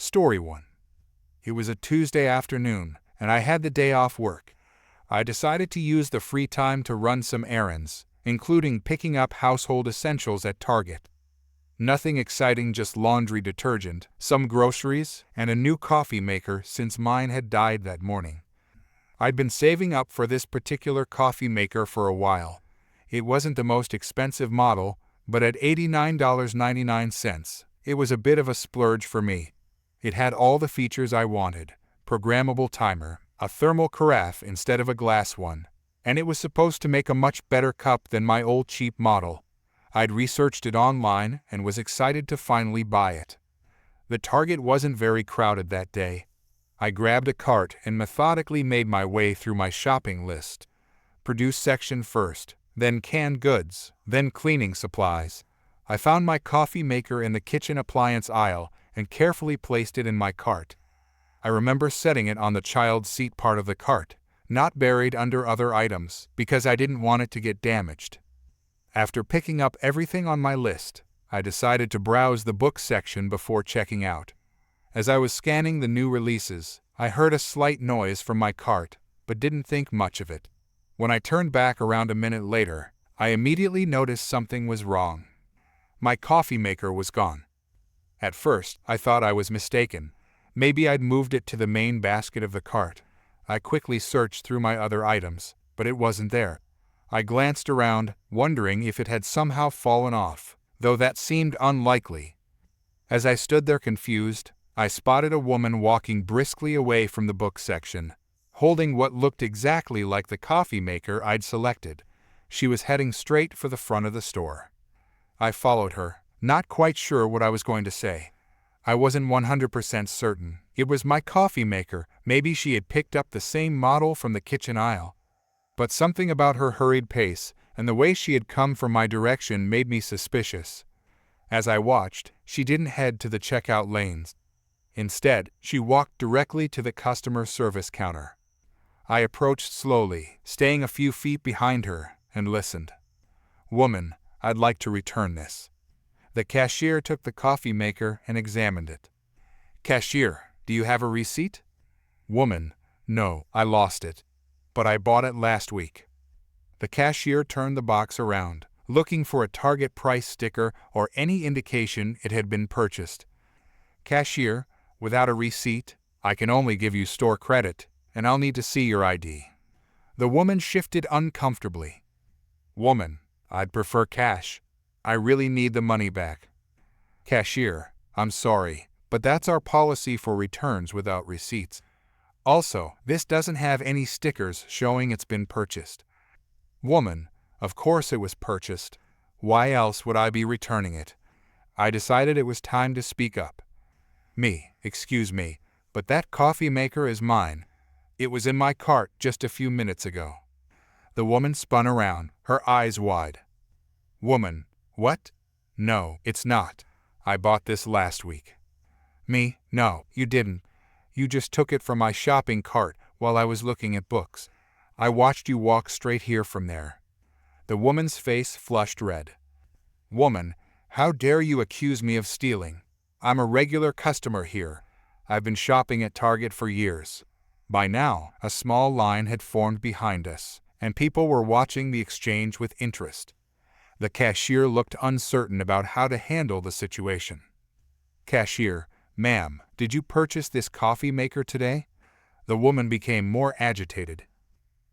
Story 1. It was a Tuesday afternoon, and I had the day off work. I decided to use the free time to run some errands, including picking up household essentials at Target. Nothing exciting, just laundry detergent, some groceries, and a new coffee maker since mine had died that morning. I'd been saving up for this particular coffee maker for a while. It wasn't the most expensive model, but at $89.99, it was a bit of a splurge for me. It had all the features I wanted: programmable timer, a thermal carafe instead of a glass one, and it was supposed to make a much better cup than my old cheap model. I'd researched it online and was excited to finally buy it. The Target wasn't very crowded that day. I grabbed a cart and methodically made my way through my shopping list. Produce section first, then canned goods, then cleaning supplies. I found my coffee maker in the kitchen appliance aisle and carefully placed it in my cart. I remember setting it on the child seat part of the cart, not buried under other items, because I didn't want it to get damaged. After picking up everything on my list, I decided to browse the book section before checking out. As I was scanning the new releases, I heard a slight noise from my cart, but didn't think much of it. When I turned back around a minute later, I immediately noticed something was wrong. My coffee maker was gone. At first, I thought I was mistaken. Maybe I'd moved it to the main basket of the cart. I quickly searched through my other items, but it wasn't there. I glanced around, wondering if it had somehow fallen off, though that seemed unlikely. As I stood there confused, I spotted a woman walking briskly away from the book section, holding what looked exactly like the coffee maker I'd selected. She was heading straight for the front of the store. I followed her, not quite sure what I was going to say. I wasn't 100% certain. It was my coffee maker. Maybe she had picked up the same model from the kitchen aisle. But something about her hurried pace and the way she had come from my direction made me suspicious. As I watched, she didn't head to the checkout lanes. Instead, she walked directly to the customer service counter. I approached slowly, staying a few feet behind her, and listened. "Woman, I'd like to return this." The cashier took the coffee maker and examined it. "Cashier, do you have a receipt?" "Woman, no, I lost it. But I bought it last week." The cashier turned the box around, looking for a Target price sticker or any indication it had been purchased. "Cashier, without a receipt, I can only give you store credit, and I'll need to see your ID." The woman shifted uncomfortably. "Woman, I'd prefer cash. I really need the money back." "Cashier, I'm sorry, but that's our policy for returns without receipts. Also, this doesn't have any stickers showing it's been purchased." "Woman, of course it was purchased. Why else would I be returning it?" I decided it was time to speak up. Excuse me, but that coffee maker is mine. It was in my cart just a few minutes ago." The woman spun around, her eyes wide. "Woman, what? No, it's not. I bought this last week." "No, you didn't. You just took it from my shopping cart while I was looking at books. I watched you walk straight here from there." The woman's face flushed red. "Woman, how dare you accuse me of stealing? I'm a regular customer here. I've been shopping at Target for years." By now, a small line had formed behind us, and people were watching the exchange with interest. The cashier looked uncertain about how to handle the situation. "Cashier, ma'am, did you purchase this coffee maker today?" The woman became more agitated.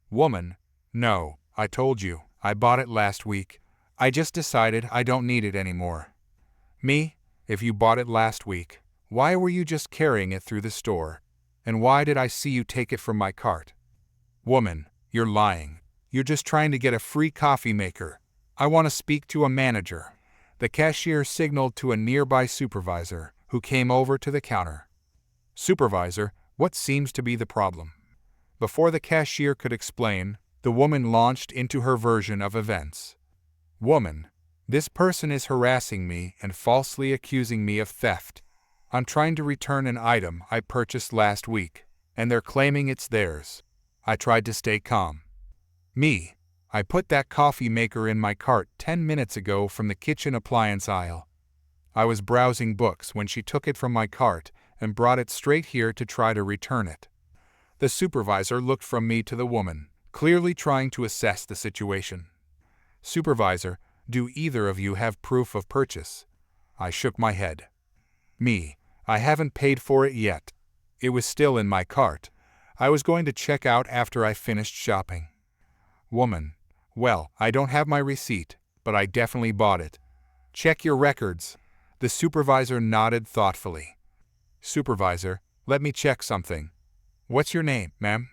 "Woman, no, I told you, I bought it last week. I just decided I don't need it anymore." If you bought it last week, why were you just carrying it through the store? And why did I see you take it from my cart?" "Woman, you're lying. You're just trying to get a free coffee maker. I want to speak to a manager." The cashier signaled to a nearby supervisor, who came over to the counter. "Supervisor, what seems to be the problem?" Before the cashier could explain, the woman launched into her version of events. "Woman, this person is harassing me and falsely accusing me of theft. I'm trying to return an item I purchased last week, and they're claiming it's theirs." I tried to stay calm. I put that coffee maker in my cart 10 minutes ago from the kitchen appliance aisle. I was browsing books when she took it from my cart, and brought it straight here to try to return it. The supervisor looked from me to the woman, clearly trying to assess the situation. Supervisor, do either of you have proof of purchase? I shook my head. Me, I haven't paid for it yet. It was still in my cart. I was going to check out after I finished shopping. Woman, well, I don't have my receipt, but I definitely bought it. Check your records. The supervisor nodded thoughtfully. Supervisor, let me check something. What's your name, ma'am?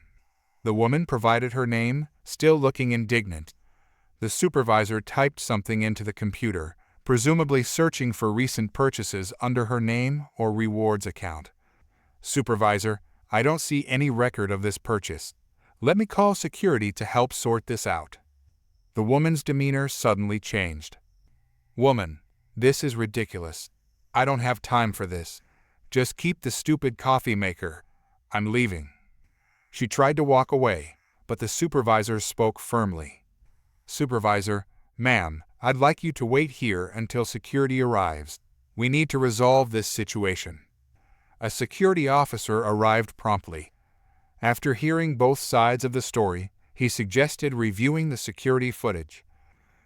The woman provided her name, still looking indignant. The supervisor typed something into the computer, presumably searching for recent purchases under her name or rewards account. Supervisor, I don't see any record of this purchase. Let me call security to help sort this out. The woman's demeanor suddenly changed. Woman, this is ridiculous. I don't have time for this. Just keep the stupid coffee maker. I'm leaving. She tried to walk away, but the supervisor spoke firmly. Supervisor, ma'am, I'd like you to wait here until security arrives. We need to resolve this situation. A security officer arrived promptly. After hearing both sides of the story, he suggested reviewing the security footage.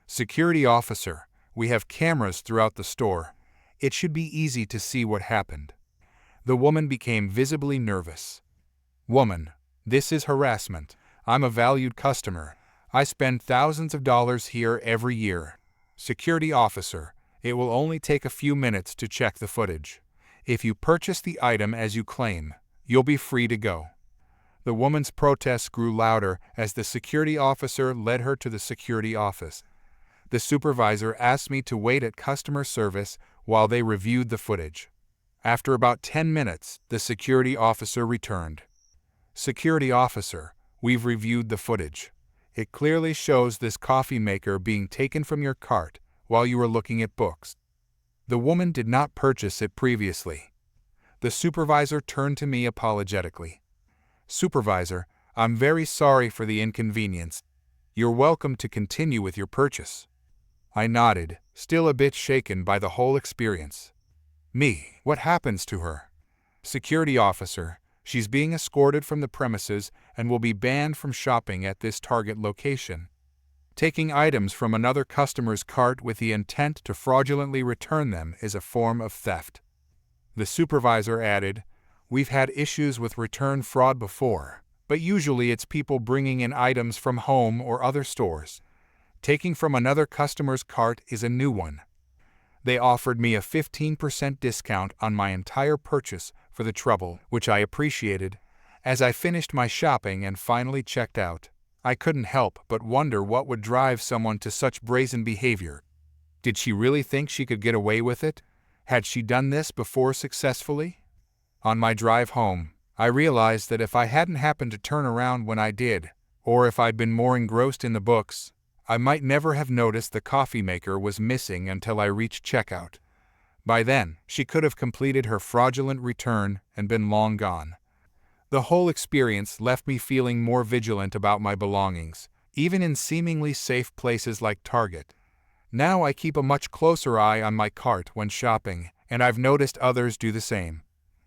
Security officer, we have cameras throughout the store. It should be easy to see what happened. The woman became visibly nervous. Woman, this is harassment. I'm a valued customer. I spend thousands of dollars here every year. Security officer, it will only take a few minutes to check the footage. If you purchase the item as you claim, you'll be free to go. The woman's protests grew louder as the security officer led her to the security office. The supervisor asked me to wait at customer service while they reviewed the footage. After about 10 minutes, the security officer returned. Security officer, we've reviewed the footage. It clearly shows this coffee maker being taken from your cart while you were looking at books. The woman did not purchase it previously. The supervisor turned to me apologetically. Supervisor, I'm very sorry for the inconvenience. You're welcome to continue with your purchase. I nodded, still a bit shaken by the whole experience. Me, what happens to her? Security officer, she's being escorted from the premises and will be banned from shopping at this Target location. Taking items from another customer's cart with the intent to fraudulently return them is a form of theft. The supervisor added, we've had issues with return fraud before, but usually it's people bringing in items from home or other stores. Taking from another customer's cart is a new one. They offered me a 15% discount on my entire purchase for the trouble, which I appreciated. As I finished my shopping and finally checked out, I couldn't help but wonder what would drive someone to such brazen behavior. Did she really think she could get away with it? Had she done this before successfully? On my drive home, I realized that if I hadn't happened to turn around when I did, or if I'd been more engrossed in the books, I might never have noticed the coffee maker was missing until I reached checkout. By then, she could have completed her fraudulent return and been long gone. The whole experience left me feeling more vigilant about my belongings, even in seemingly safe places like Target. Now I keep a much closer eye on my cart when shopping, and I've noticed others do the same.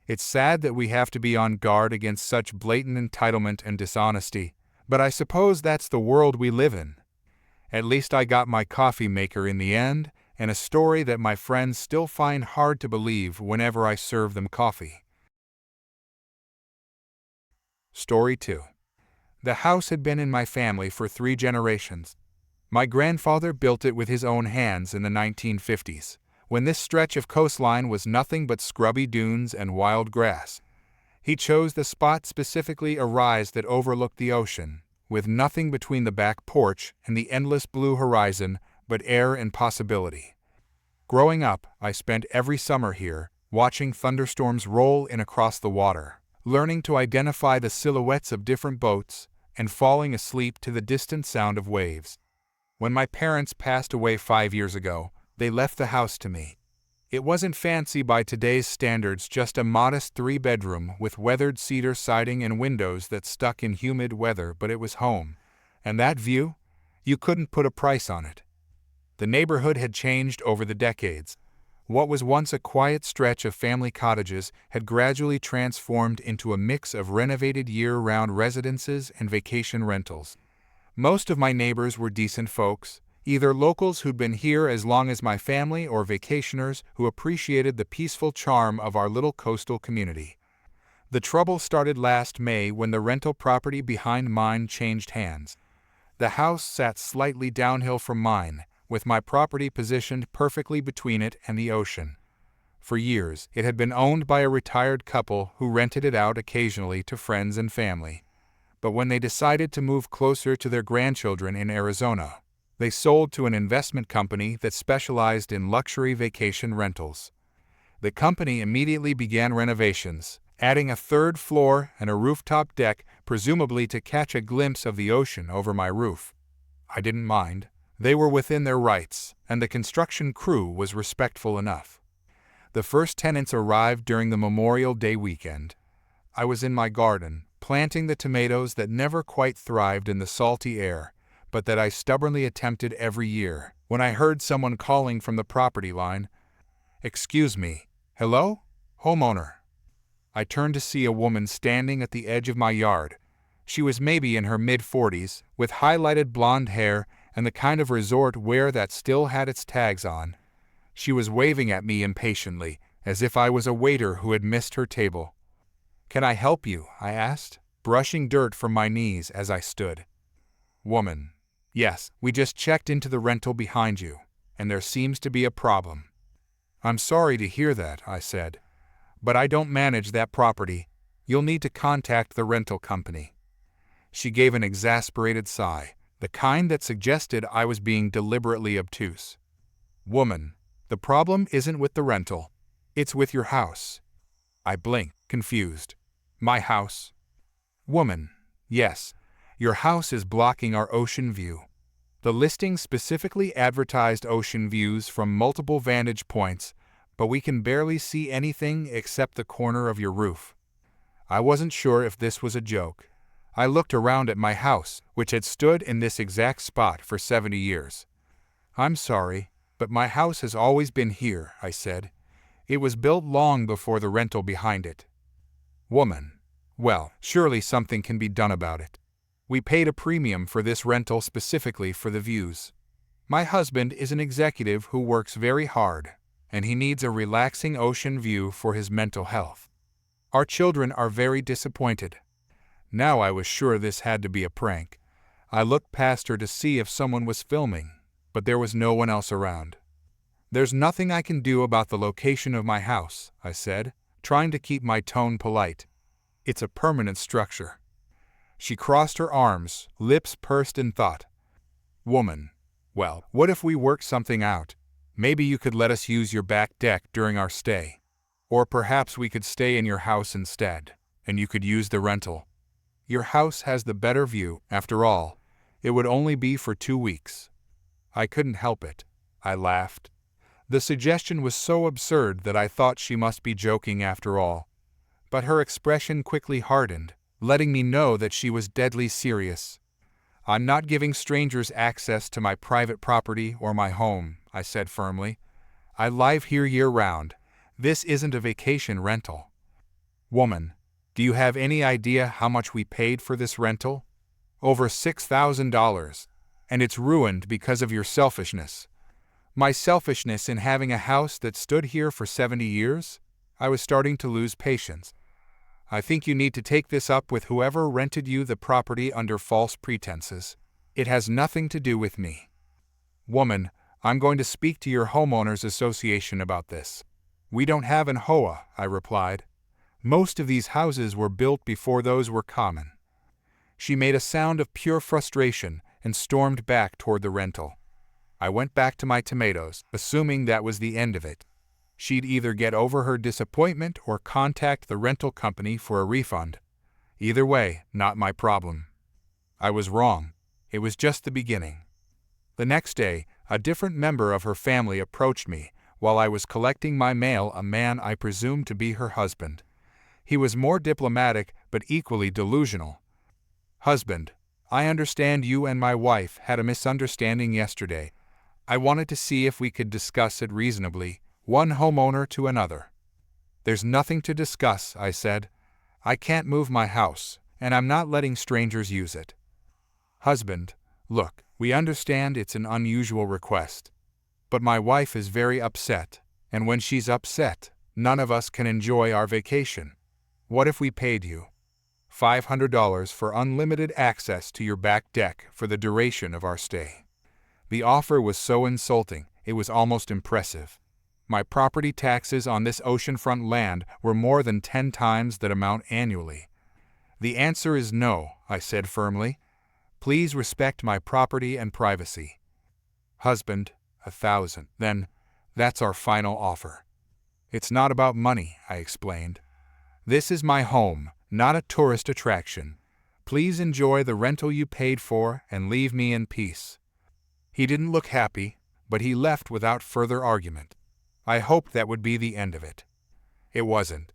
It's sad that we have to be on guard against such blatant entitlement and dishonesty, but I suppose that's the world we live in. At least I got my coffee maker in the end, and a story that my friends still find hard to believe whenever I serve them coffee. Story 2. The house had been in my family for 3 generations. My grandfather built it with his own hands in the 1950s, when this stretch of coastline was nothing but scrubby dunes and wild grass. He chose the spot specifically a rise that overlooked the ocean, with nothing between the back porch and the endless blue horizon but air and possibility. Growing up, I spent every summer here, watching thunderstorms roll in across the water, learning to identify the silhouettes of different boats, and falling asleep to the distant sound of waves. When my parents passed away 5 years ago, they left the house to me. It wasn't fancy by today's standards, just a modest 3-bedroom with weathered cedar siding and windows that stuck in humid weather, but it was home. And that view? You couldn't put a price on it. The neighborhood had changed over the decades. What was once a quiet stretch of family cottages had gradually transformed into a mix of renovated year-round residences and vacation rentals. Most of my neighbors were decent folks, either locals who'd been here as long as my family or vacationers who appreciated the peaceful charm of our little coastal community. The trouble started last May when the rental property behind mine changed hands. The house sat slightly downhill from mine, with my property positioned perfectly between it and the ocean. For years, it had been owned by a retired couple who rented it out occasionally to friends and family. But when they decided to move closer to their grandchildren in Arizona, they sold to an investment company that specialized in luxury vacation rentals. The company immediately began renovations, adding a third floor and a rooftop deck, presumably to catch a glimpse of the ocean over my roof. I didn't mind. They were within their rights, and the construction crew was respectful enough. The first tenants arrived during the Memorial Day weekend. I was in my garden, planting the tomatoes that never quite thrived in the salty air, but that I stubbornly attempted every year, when I heard someone calling from the property line. "Excuse me. Hello? Homeowner." I turned to see a woman standing at the edge of my yard. She was maybe in her mid-40s, with highlighted blonde hair and the kind of resort wear that still had its tags on. She was waving at me impatiently, as if I was a waiter who had missed her table. "Can I help you?" I asked, brushing dirt from my knees as I stood. Woman: "Yes, we just checked into the rental behind you, and there seems to be a problem." "I'm sorry to hear that," I said, "but I don't manage that property. You'll need to contact the rental company." She gave an exasperated sigh, the kind that suggested I was being deliberately obtuse. "Woman, the problem isn't with the rental. It's with your house." I blinked, confused. "My house?" "Woman, yes. Your house is blocking our ocean view. The listing specifically advertised ocean views from multiple vantage points, but we can barely see anything except the corner of your roof." I wasn't sure if this was a joke. I looked around at my house, which had stood in this exact spot for 70 years. "I'm sorry, but my house has always been here," I said. "It was built long before the rental behind it." Woman: "Well, surely something can be done about it. We paid a premium for this rental specifically for the views. My husband is an executive who works very hard, and he needs a relaxing ocean view for his mental health. Our children are very disappointed." Now I was sure this had to be a prank. I looked past her to see if someone was filming, but there was no one else around. "There's nothing I can do about the location of my house," I said, trying to keep my tone polite. "It's a permanent structure." She crossed her arms, lips pursed in thought. Woman: "Well, what if we work something out? Maybe you could let us use your back deck during our stay. Or perhaps we could stay in your house instead, and you could use the rental. Your house has the better view, after all. It would only be for 2 weeks." I couldn't help it. I laughed. The suggestion was so absurd that I thought she must be joking after all. But her expression quickly hardened, letting me know that she was deadly serious. "I'm not giving strangers access to my private property or my home," I said firmly. "I live here year-round. This isn't a vacation rental." Woman: "Do you have any idea how much we paid for this rental? Over $6,000, and it's ruined because of your selfishness." My selfishness in having a house that stood here for 70 years? I was starting to lose patience. "I think you need to take this up with whoever rented you the property under false pretenses. It has nothing to do with me." Woman: "I'm going to speak to your homeowners association about this." "We don't have an HOA," I replied. "Most of these houses were built before those were common." She made a sound of pure frustration and stormed back toward the rental. I went back to my tomatoes, assuming that was the end of it. She'd either get over her disappointment or contact the rental company for a refund. Either way, not my problem. I was wrong. It was just the beginning. The next day, a different member of her family approached me while I was collecting my mail, a man I presumed to be her husband. He was more diplomatic but equally delusional. "Husband, I understand you and my wife had a misunderstanding yesterday. I wanted to see if we could discuss it reasonably. one homeowner to another. "There's nothing to discuss," I said. "I can't move my house, and I'm not letting strangers use it." Husband: "Look, we understand it's an unusual request. But my wife is very upset, and when she's upset, none of us can enjoy our vacation. What if we paid you $500 for unlimited access to your back deck for the duration of our stay?" The offer was so insulting, it was almost impressive. My property taxes on this oceanfront land were more than 10 times that amount annually. "The answer is no," I said firmly. "Please respect my property and privacy." Husband: "1,000. Then, that's our final offer." "It's not about money," I explained. "This is my home, not a tourist attraction. Please enjoy the rental you paid for and leave me in peace." He didn't look happy, but he left without further argument. I hoped that would be the end of it. It wasn't.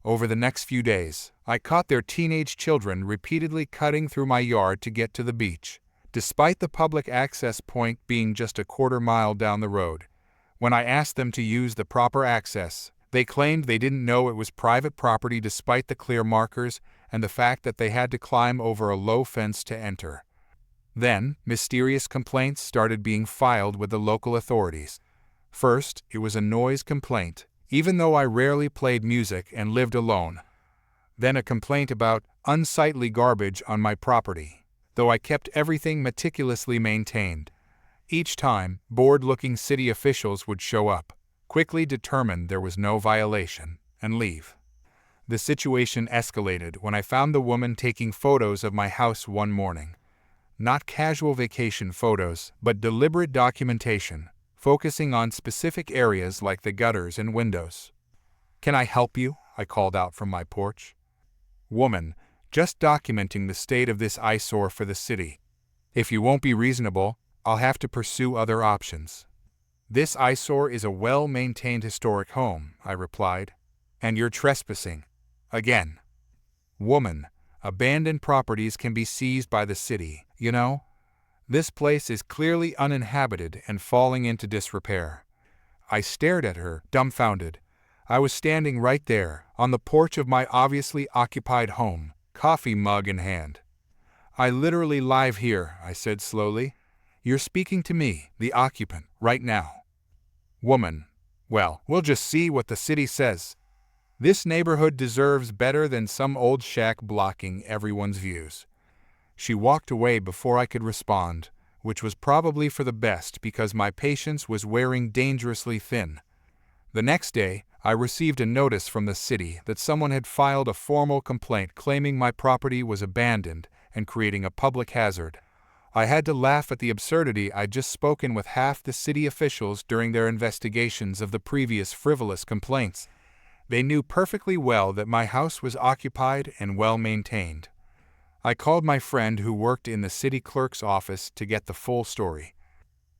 Over the next few days, I caught their teenage children repeatedly cutting through my yard to get to the beach, despite the public access point being just a quarter-mile down the road. When I asked them to use the proper access, they claimed they didn't know it was private property despite the clear markers and the fact that they had to climb over a low fence to enter. Then, mysterious complaints started being filed with the local authorities. First, it was a noise complaint, even though I rarely played music and lived alone. Then a complaint about unsightly garbage on my property, though I kept everything meticulously maintained. Each time, bored-looking city officials would show up, quickly determine there was no violation, and leave. The situation escalated when I found the woman taking photos of my house one morning. Not casual vacation photos, but deliberate documentation, focusing on specific areas like the gutters and windows. "Can I help you?" I called out from my porch. Woman: "Just documenting the state of this eyesore for the city. If you won't be reasonable, I'll have to pursue other options." "This eyesore is a well-maintained historic home," I replied. "And you're trespassing. Again." Woman: "Abandoned properties can be seized by the city, you know? This place is clearly uninhabited and falling into disrepair." I stared at her, dumbfounded. I was standing right there, on the porch of my obviously occupied home, coffee mug in hand. "I literally live here," I said slowly. "You're speaking to me, the occupant, right now." Woman: "Well, we'll just see what the city says. This neighborhood deserves better than some old shack blocking everyone's views." She walked away before I could respond, which was probably for the best because my patience was wearing dangerously thin. The next day, I received a notice from the city that someone had filed a formal complaint claiming my property was abandoned and creating a public hazard. I had to laugh at the absurdity I'd just spoken with half the city officials during their investigations of the previous frivolous complaints. They knew perfectly well that my house was occupied and well-maintained. I called my friend who worked in the city clerk's office to get the full story.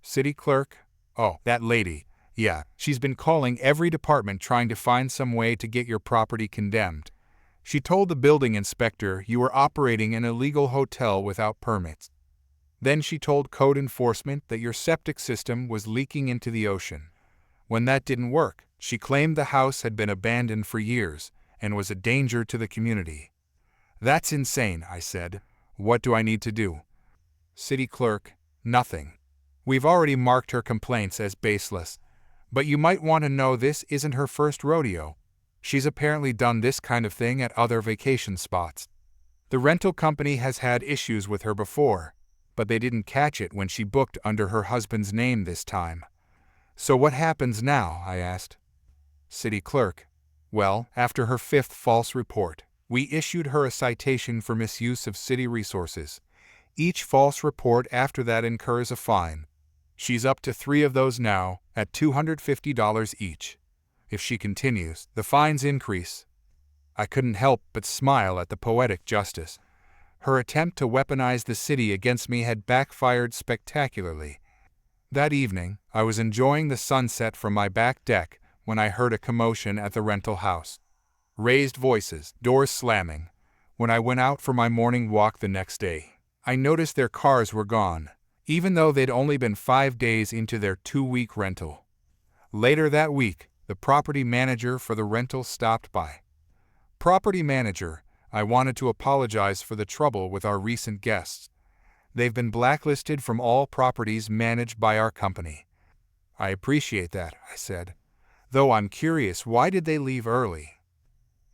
"City clerk? Oh, that lady. Yeah, she's been calling every department trying to find some way to get your property condemned. She told the building inspector you were operating an illegal hotel without permits. Then she told code enforcement that your septic system was leaking into the ocean. When that didn't work, she claimed the house had been abandoned for years and was a danger to the community." "That's insane," I said. "What do I need to do?" City clerk: "Nothing. We've already marked her complaints as baseless. But you might want to know this isn't her first rodeo. She's apparently done this kind of thing at other vacation spots. The rental company has had issues with her before, but they didn't catch it when she booked under her husband's name this time." "So what happens now?" I asked. City clerk: "Well, after her 5th false report, we issued her a citation for misuse of city resources. Each false report after that incurs a fine. She's up to 3 of those now, at $250 each. If she continues, the fines increase." I couldn't help but smile at the poetic justice. Her attempt to weaponize the city against me had backfired spectacularly. That evening, I was enjoying the sunset from my back deck when I heard a commotion at the rental house. Raised voices, doors slamming. When I went out for my morning walk the next day, I noticed their cars were gone, even though they'd only been 5 days into their 2-week rental. Later that week, the property manager for the rental stopped by. Property manager, I wanted to apologize for the trouble with our recent guests. They've been blacklisted from all properties managed by our company. I appreciate that, I said. Though I'm curious, why did they leave early?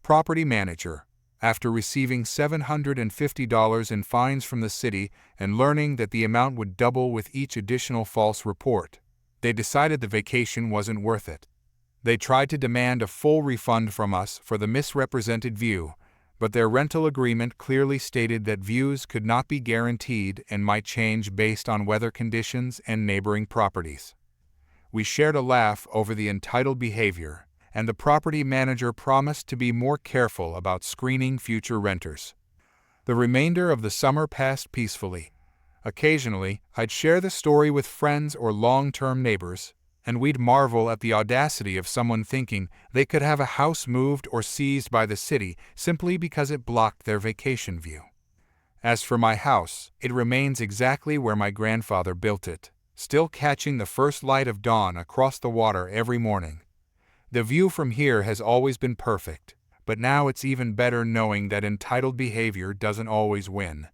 Property manager, after receiving $750 in fines from the city and learning that the amount would double with each additional false report, they decided the vacation wasn't worth it. They tried to demand a full refund from us for the misrepresented view, but their rental agreement clearly stated that views could not be guaranteed and might change based on weather conditions and neighboring properties. We shared a laugh over the entitled behavior, and the property manager promised to be more careful about screening future renters. The remainder of the summer passed peacefully. Occasionally, I'd share the story with friends or long-term neighbors, and we'd marvel at the audacity of someone thinking they could have a house moved or seized by the city simply because it blocked their vacation view. As for my house, it remains exactly where my grandfather built it, still catching the first light of dawn across the water every morning. The view from here has always been perfect, but now it's even better knowing that entitled behavior doesn't always win.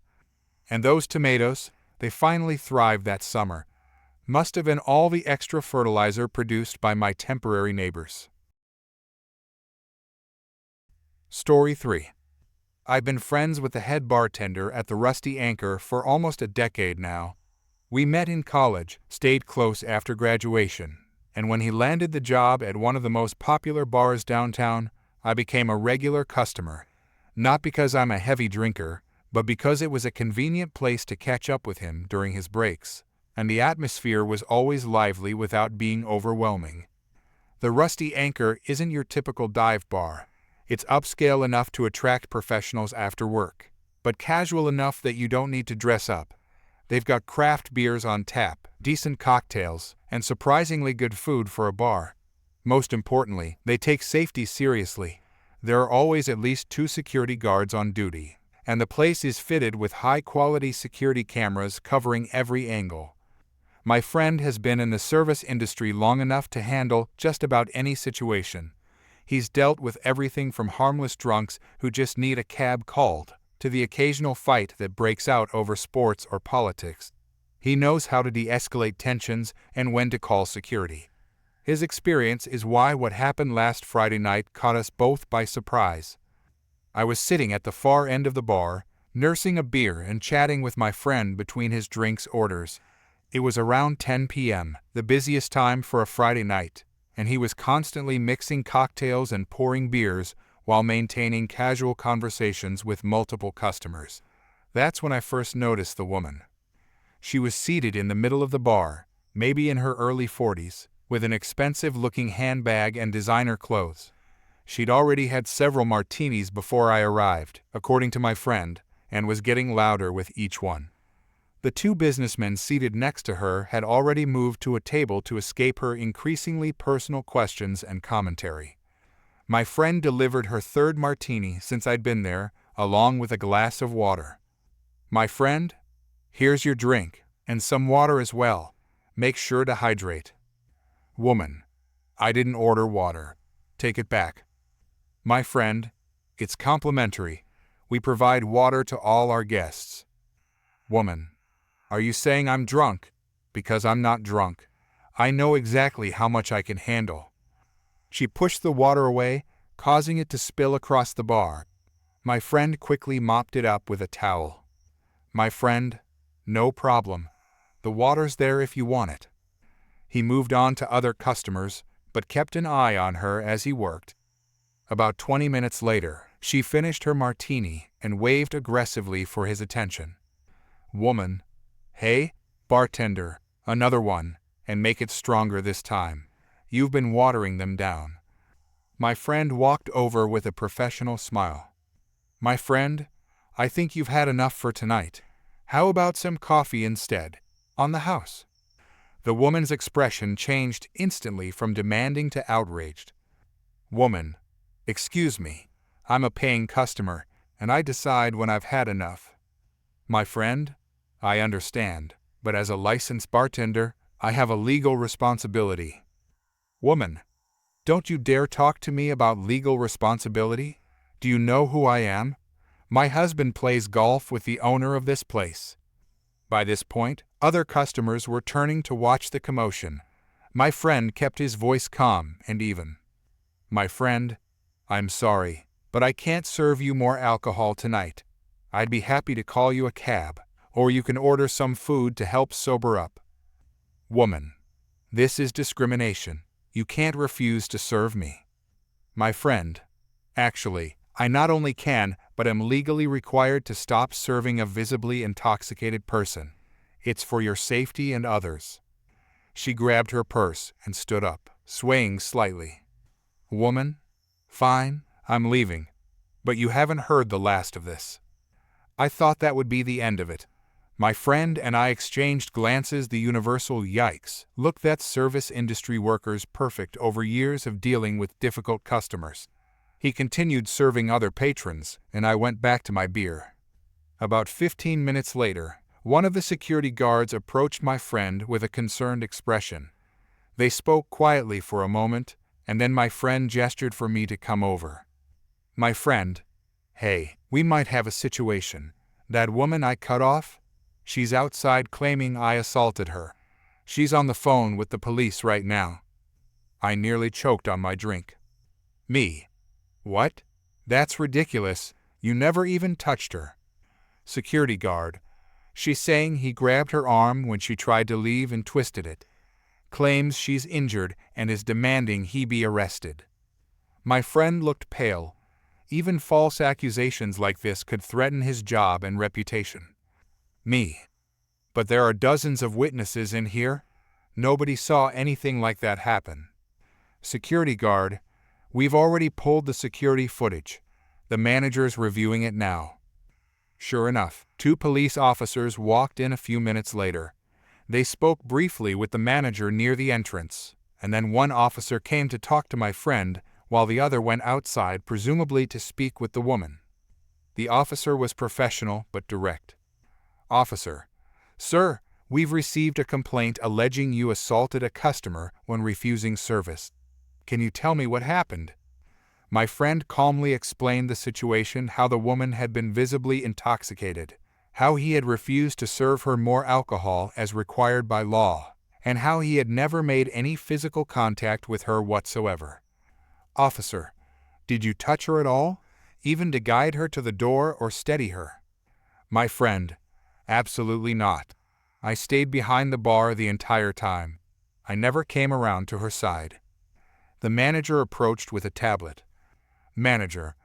And those tomatoes, they finally thrived that summer. Must have been all the extra fertilizer produced by my temporary neighbors. Story 3. I've been friends with the head bartender at the Rusty Anchor for almost a decade now. We met in college, stayed close after graduation, and when he landed the job at one of the most popular bars downtown, I became a regular customer. Not because I'm a heavy drinker, but because it was a convenient place to catch up with him during his breaks, and the atmosphere was always lively without being overwhelming. The Rusty Anchor isn't your typical dive bar. It's upscale enough to attract professionals after work, but casual enough that you don't need to dress up. They've got craft beers on tap, decent cocktails, and surprisingly good food for a bar. Most importantly, they take safety seriously. There are always at least 2 security guards on duty, and the place is fitted with high-quality security cameras covering every angle. My friend has been in the service industry long enough to handle just about any situation. He's dealt with everything from harmless drunks who just need a cab called, to the occasional fight that breaks out over sports or politics. He knows how to de-escalate tensions and when to call security. His experience is why what happened last Friday night caught us both by surprise. I was sitting at the far end of the bar, nursing a beer and chatting with my friend between his drinks orders. It was around 10 p.m., the busiest time for a Friday night, and he was constantly mixing cocktails and pouring beers while maintaining casual conversations with multiple customers. That's when I first noticed the woman. She was seated in the middle of the bar, maybe in her early 40s, with an expensive-looking handbag and designer clothes. She'd already had several martinis before I arrived, according to my friend, and was getting louder with each one. The 2 businessmen seated next to her had already moved to a table to escape her increasingly personal questions and commentary. My friend delivered her 3rd martini since I'd been there, along with a glass of water. "My friend, here's your drink, and some water as well. Make sure to hydrate." Woman: "I didn't order water. Take it back." My friend: "It's complimentary. We provide water to all our guests." Woman: "Are you saying I'm drunk? Because I'm not drunk. I know exactly how much I can handle." She pushed the water away, causing it to spill across the bar. My friend quickly mopped it up with a towel. My friend: "No problem. The water's there if you want it." He moved on to other customers, but kept an eye on her as he worked. About 20 minutes later, she finished her martini and waved aggressively for his attention. Woman: "Hey, bartender, another one, and make it stronger this time. You've been watering them down." My friend walked over with a professional smile. "My friend, I think you've had enough for tonight. How about some coffee instead? On the house?" The woman's expression changed instantly from demanding to outraged. Woman: "Excuse me, I'm a paying customer, and I decide when I've had enough." My friend: "I understand, but as a licensed bartender, I have a legal responsibility." Woman, don't you dare talk to me about legal responsibility. Do you know who I am? My husband plays golf with the owner of this place. By this point, other customers were turning to watch the commotion. My friend kept his voice calm and even. My friend, I'm sorry, but I can't serve you more alcohol tonight. I'd be happy to call you a cab, or you can order some food to help sober up. Woman, this is discrimination. You can't refuse to serve me. My friend, actually, I not only can, but am legally required to stop serving a visibly intoxicated person. It's for your safety and others. She grabbed her purse and stood up, swaying slightly. Woman, fine, I'm leaving. But you haven't heard the last of this. I thought that would be the end of it. My friend and I exchanged glances. The universal yikes. Look, that service industry worker's perfect over years of dealing with difficult customers. He continued serving other patrons, and I went back to my beer. About 15 minutes later, one of the security guards approached my friend with a concerned expression. They spoke quietly for a moment, and then my friend gestured for me to come over. My friend, hey, we might have a situation. That woman I cut off? She's outside claiming I assaulted her. She's on the phone with the police right now. I nearly choked on my drink. Me. What? That's ridiculous. You never even touched her. Security guard. She's saying he grabbed her arm when she tried to leave and twisted it. Claims she's injured and is demanding he be arrested. My friend looked pale. Even false accusations like this could threaten his job and reputation. Me. But there are dozens of witnesses in here. Nobody saw anything like that happen. Security guard. We've already pulled the security footage. The manager's reviewing it now. Sure enough, 2 police officers walked in a few minutes later. They spoke briefly with the manager near the entrance, and then one officer came to talk to my friend, while the other went outside, presumably to speak with the woman. The officer was professional but direct. Officer, sir, we've received a complaint alleging you assaulted a customer when refusing service. Can you tell me what happened? My friend calmly explained the situation, how the woman had been visibly intoxicated, how he had refused to serve her more alcohol as required by law, and how he had never made any physical contact with her whatsoever. Officer, did you touch her at all, even to guide her to the door or steady her? My friend, absolutely not. I stayed behind the bar the entire time. I never came around to her side. The manager approached with a tablet. Manager,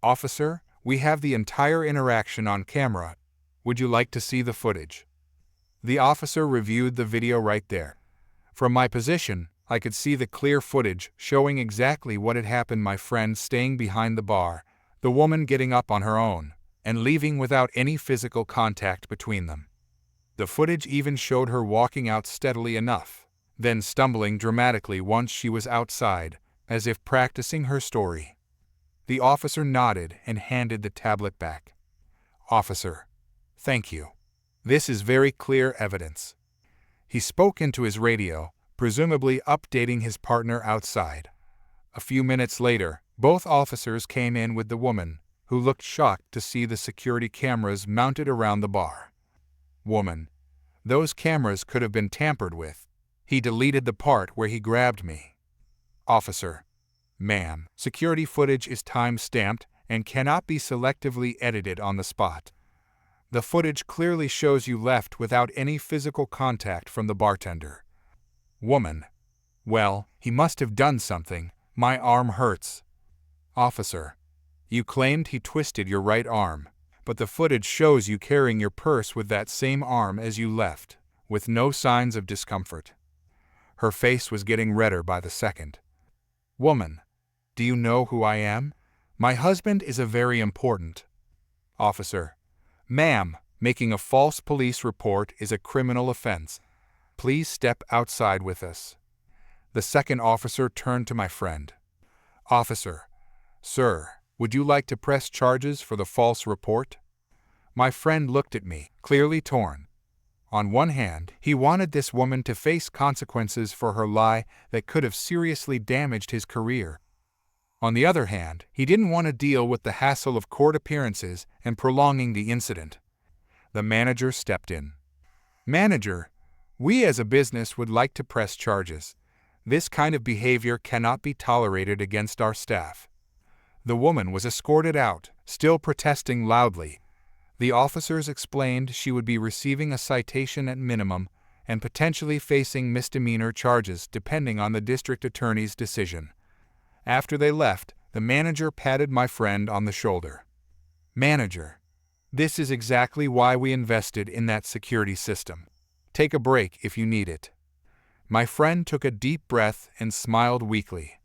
officer, we have the entire interaction on camera. Would you like to see the footage? The officer reviewed the video right there. From my position, I could see the clear footage showing exactly what had happened. My friend staying behind the bar, the woman getting up on her own, and leaving without any physical contact between them. The footage even showed her walking out steadily enough, then stumbling dramatically once she was outside, as if practicing her story. The officer nodded and handed the tablet back. Officer, thank you. This is very clear evidence. He spoke into his radio, presumably updating his partner outside. A few minutes later, both officers came in with the woman, who looked shocked to see the security cameras mounted around the bar. Woman, those cameras could have been tampered with. He deleted the part where he grabbed me. Officer, ma'am, security footage is time-stamped and cannot be selectively edited on the spot. The footage clearly shows you left without any physical contact from the bartender. Woman, well, he must have done something. My arm hurts. Officer, you claimed he twisted your right arm, but the footage shows you carrying your purse with that same arm as you left, with no signs of discomfort. Her face was getting redder by the second. Woman, do you know who I am? My husband is a very important. Officer, ma'am, making a false police report is a criminal offense. Please step outside with us. The second officer turned to my friend. Officer, sir, would you like to press charges for the false report? My friend looked at me, clearly torn. On one hand, he wanted this woman to face consequences for her lie that could have seriously damaged his career. On the other hand, he didn't want to deal with the hassle of court appearances and prolonging the incident. The manager stepped in. "Manager, we as a business would like to press charges. This kind of behavior cannot be tolerated against our staff." The woman was escorted out, still protesting loudly. The officers explained she would be receiving a citation at minimum and potentially facing misdemeanor charges depending on the district attorney's decision. After they left, the manager patted my friend on the shoulder. "Manager, this is exactly why we invested in that security system. Take a break if you need it." My friend took a deep breath and smiled weakly.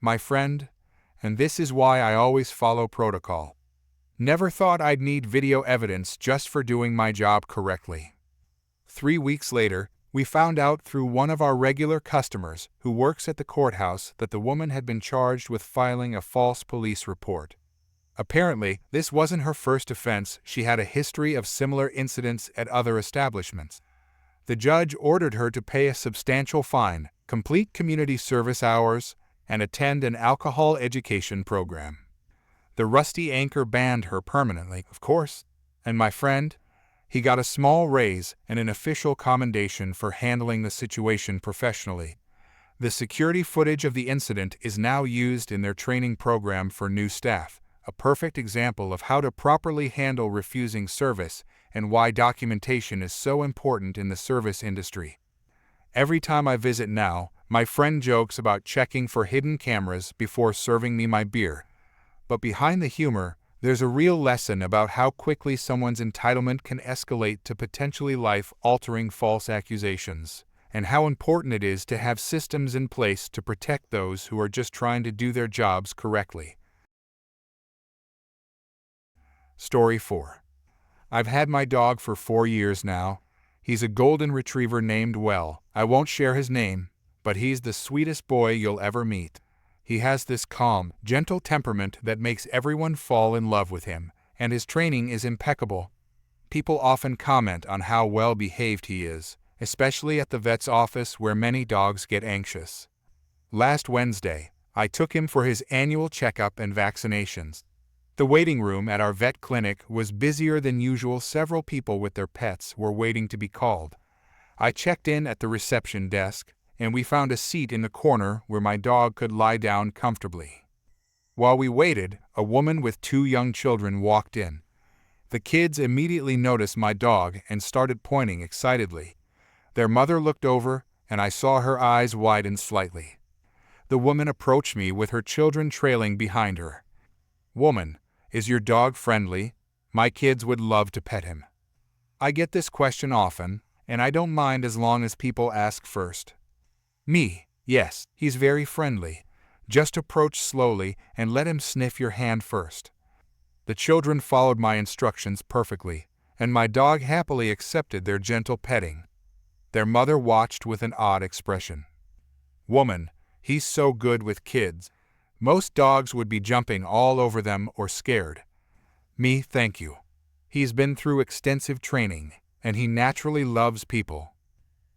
"My friend, and this is why I always follow protocol. Never thought I'd need video evidence just for doing my job correctly." 3 weeks later, we found out through one of our regular customers who works at the courthouse that the woman had been charged with filing a false police report. Apparently, this wasn't her first offense. She had a history of similar incidents at other establishments. The judge ordered her to pay a substantial fine, complete community service hours, and attend an alcohol education program. The rusty anchor banned her permanently, of course, and my friend, he got a small raise and an official commendation for handling the situation professionally. The security footage of the incident is now used in their training program for new staff, a perfect example of how to properly handle refusing service and why documentation is so important in the service industry. Every time I visit now, my friend jokes about checking for hidden cameras before serving me my beer. But behind the humor, there's a real lesson about how quickly someone's entitlement can escalate to potentially life-altering false accusations, and how important it is to have systems in place to protect those who are just trying to do their jobs correctly. Story 4. I've had my dog for 4 years now. He's a golden retriever named Well. I won't share his name, but he's the sweetest boy you'll ever meet. He has this calm, gentle temperament that makes everyone fall in love with him, and his training is impeccable. People often comment on how well-behaved he is, especially at the vet's office where many dogs get anxious. Last Wednesday, I took him for his annual checkup and vaccinations. The waiting room at our vet clinic was busier than usual. Several people with their pets were waiting to be called. I checked in at the reception desk, and we found a seat in the corner where my dog could lie down comfortably. While we waited, a woman with 2 young children walked in. The kids immediately noticed my dog and started pointing excitedly. Their mother looked over, and I saw her eyes widen slightly. The woman approached me with her children trailing behind her. "Woman, is your dog friendly? My kids would love to pet him." I get this question often, and I don't mind as long as people ask first. Me, yes, he's very friendly. Just approach slowly and let him sniff your hand first. The children followed my instructions perfectly, and my dog happily accepted their gentle petting. Their mother watched with an odd expression. "Woman, he's so good with kids. Most dogs would be jumping all over them or scared." Me, thank you. He's been through extensive training, and he naturally loves people.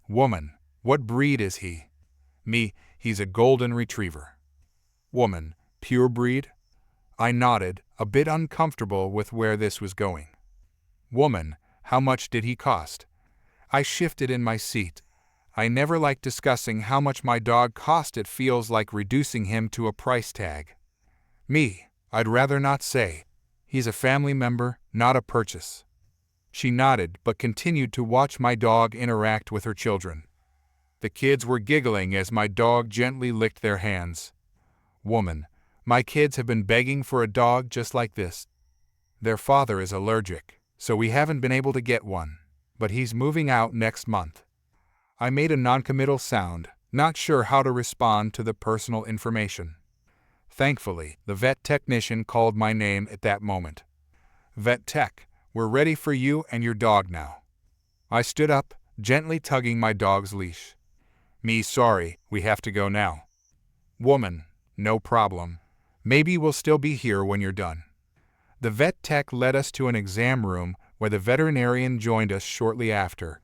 Woman, what breed is he? Me, he's a golden retriever. Woman, pure breed? I nodded, a bit uncomfortable with where this was going. Woman, how much did he cost? I shifted in my seat. I never like discussing how much my dog cost. It feels like reducing him to a price tag. Me, I'd rather not say. He's a family member, not a purchase. She nodded but continued to watch my dog interact with her children. The kids were giggling as my dog gently licked their hands. Woman, my kids have been begging for a dog just like this. Their father is allergic, so we haven't been able to get one, but he's moving out next month. I made a noncommittal sound, not sure how to respond to the personal information. Thankfully, the vet technician called my name at that moment. "Vet tech, we're ready for you and your dog now." I stood up, gently tugging my dog's leash. Me, sorry, we have to go now. Woman, no problem. Maybe we'll still be here when you're done. The vet tech led us to an exam room where the veterinarian joined us shortly after,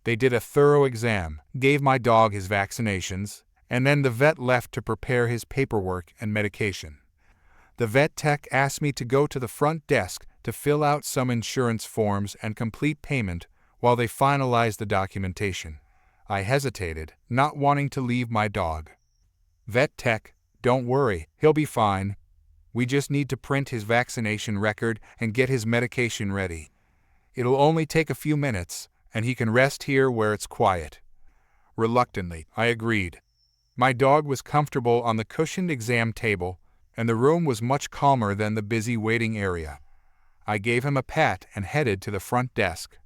They did a thorough exam, gave my dog his vaccinations, and then the vet left to prepare his paperwork and medication. The vet tech asked me to go to the front desk to fill out some insurance forms and complete payment while they finalized the documentation. I hesitated, not wanting to leave my dog. Vet tech, don't worry, he'll be fine. We just need to print his vaccination record and get his medication ready. It'll only take a few minutes, and he can rest here where it's quiet. Reluctantly, I agreed. My dog was comfortable on the cushioned exam table, and the room was much calmer than the busy waiting area. I gave him a pat and headed to the front desk.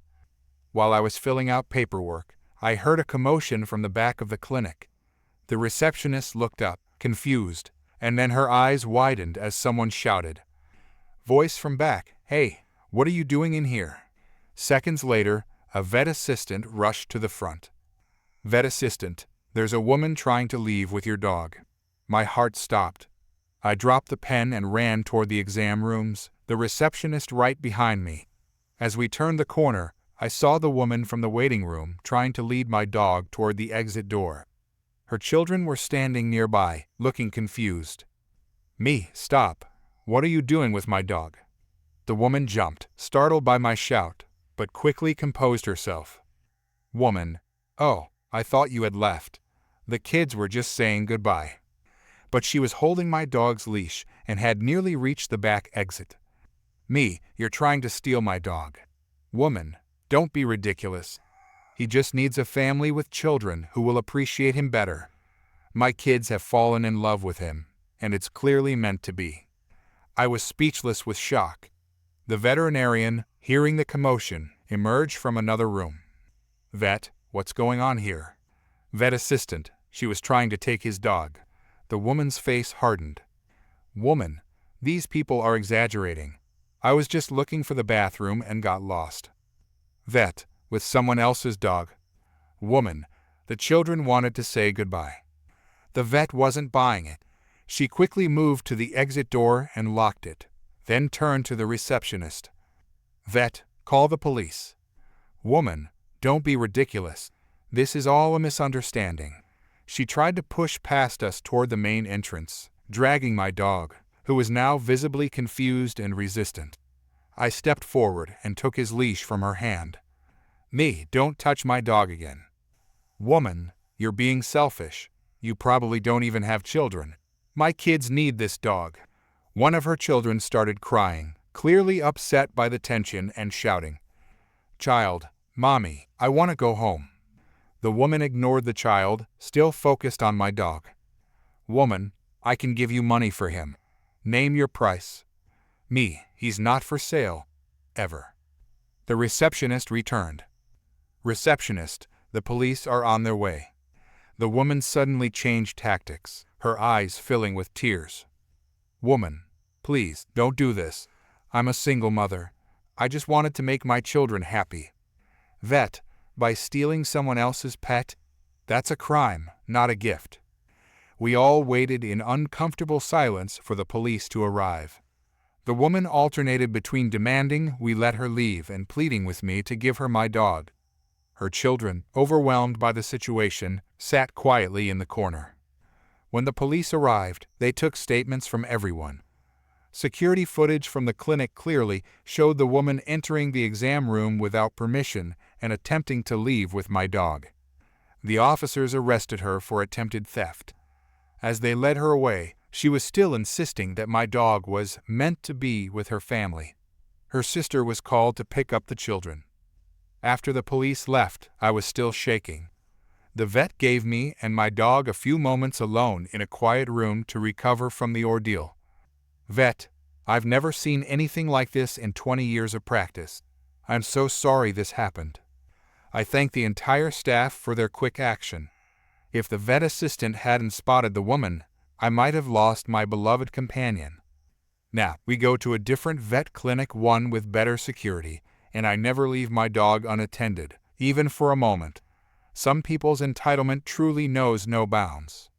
While I was filling out paperwork, I heard a commotion from the back of the clinic. The receptionist looked up, confused, and then her eyes widened as someone shouted. Voice from back, "Hey, what are you doing in here?" Seconds later, a vet assistant rushed to the front. Vet assistant, there's a woman trying to leave with your dog. My heart stopped. I dropped the pen and ran toward the exam rooms, the receptionist right behind me. As we turned the corner, I saw the woman from the waiting room trying to lead my dog toward the exit door. Her children were standing nearby, looking confused. Me, stop. What are you doing with my dog? The woman jumped, startled by my shout, but quickly composed herself. Woman, oh, I thought you had left. The kids were just saying goodbye. But she was holding my dog's leash and had nearly reached the back exit. Me, you're trying to steal my dog. Woman, don't be ridiculous. He just needs a family with children who will appreciate him better. My kids have fallen in love with him, and it's clearly meant to be. I was speechless with shock. The veterinarian, hearing the commotion, emerged from another room. Vet, what's going on here? Vet assistant, she was trying to take his dog. The woman's face hardened. Woman, these people are exaggerating. I was just looking for the bathroom and got lost. Vet, with someone else's dog. Woman, the children wanted to say goodbye. The vet wasn't buying it. She quickly moved to the exit door and locked it, then turned to the receptionist. Vet, call the police. Woman, don't be ridiculous. This is all a misunderstanding. She tried to push past us toward the main entrance, dragging my dog, who was now visibly confused and resistant. I stepped forward and took his leash from her hand. Me, don't touch my dog again. Woman, you're being selfish. You probably don't even have children. My kids need this dog. One of her children started crying, clearly upset by the tension and shouting. Child, Mommy, I want to go home. The woman ignored the child, still focused on my dog. Woman, I can give you money for him. Name your price. Me, he's not for sale. Ever. The receptionist returned. Receptionist, the police are on their way. The woman suddenly changed tactics, her eyes filling with tears. Woman, please, don't do this. I'm a single mother. I just wanted to make my children happy. Vet, by stealing someone else's pet, that's a crime, not a gift. We all waited in uncomfortable silence for the police to arrive. The woman alternated between demanding we let her leave and pleading with me to give her my dog. Her children, overwhelmed by the situation, sat quietly in the corner. When the police arrived, they took statements from everyone. Security footage from the clinic clearly showed the woman entering the exam room without permission and attempting to leave with my dog. The officers arrested her for attempted theft. As they led her away, she was still insisting that my dog was meant to be with her family. Her sister was called to pick up the children. After the police left, I was still shaking. The vet gave me and my dog a few moments alone in a quiet room to recover from the ordeal. Vet, I've never seen anything like this in 20 years of practice. I'm so sorry this happened. I thank the entire staff for their quick action. If the vet assistant hadn't spotted the woman, I might have lost my beloved companion. Now, we go to a different vet clinic, one with better security, and I never leave my dog unattended, even for a moment. Some people's entitlement truly knows no bounds.